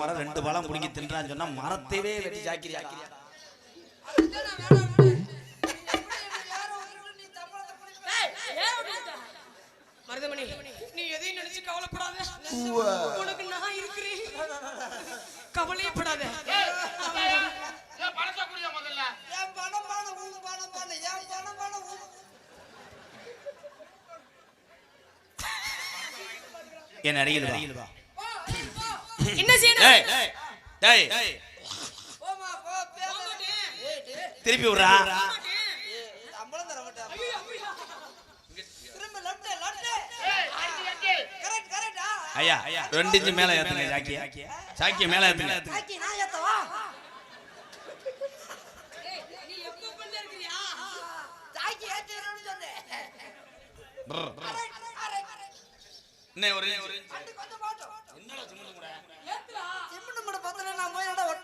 மரம் 2 பழம் புடிங்கி தின்றான்னு சொன்னா மரத்தையே வெட்டி சாக்கிரியா. மருதமணி, நீ எதையும் நினைச்சு கவலைப்படாத. உனக்கு நான் இருக்கிறேன், கவலைப்படாத. என் அருகில் வா. என்ன செய்யணும்? திருப்பி விடுறா. ஐயா 2 இன்ச் மேல ஏத்துங்க. சாக்கிய மேல ஏத்துங்க.